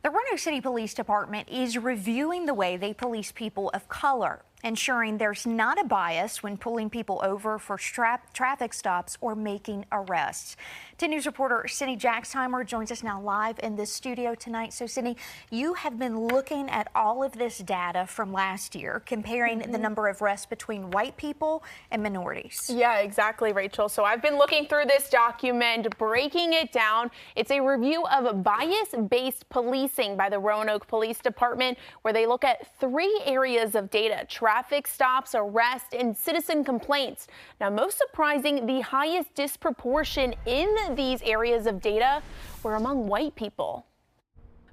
The Roanoke City Police Department is reviewing the way they police people of color, ensuring there's not a bias when pulling people over for traffic stops or making arrests. 10 News reporter Cindy Jacksheimer joins us now live in this studio tonight. So, Cindy, you have been looking at all of this data from last year, comparing the number of arrests between white people and minorities. Yeah, exactly, Rachel. So I've been looking through this document, breaking it down. It's a review of bias-based policing by the Roanoke Police Department, where they look at 3 areas of data: traffic stops, arrest, and citizen complaints. Now, most surprising, the highest disproportion in these areas of data were among white people.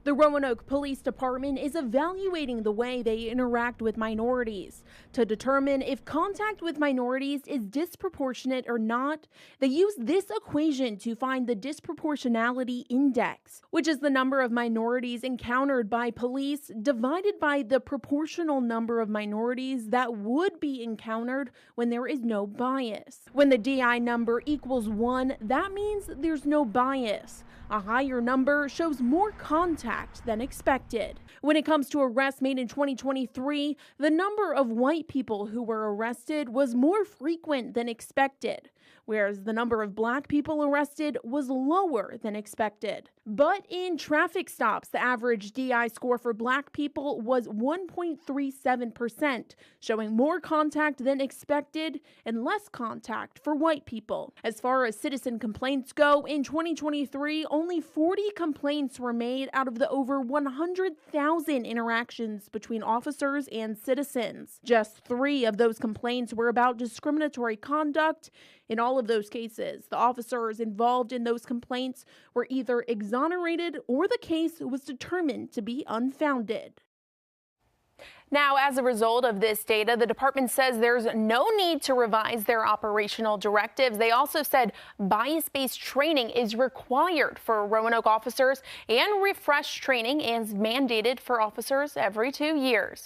The Roanoke Police Department is evaluating the way they interact with minorities. To determine if contact with minorities is disproportionate or not, they use this equation to find the disproportionality index, which is the number of minorities encountered by police divided by the proportional number of minorities that would be encountered when there is no bias. When the DI number equals 1, that means there's no bias. A higher number shows more contact than expected. When it comes to arrests made in 2023, the number of white people who were arrested was more frequent than expected, whereas the number of black people arrested was lower than expected. But in traffic stops, the average DI score for black people was 1.37%, showing more contact than expected and less contact for white people. As far as citizen complaints go, in 2023, only 40 complaints were made out of the over 100,000 interactions between officers and citizens. Just 3 of those complaints were about discriminatory conduct. In all of those cases, the officers involved in those complaints were either exonerated or the case was determined to be unfounded. Now, as a result of this data, the department says there's no need to revise their operational directives. They also said bias-based training is required for Roanoke officers, and refreshed training is mandated for officers every 2 years.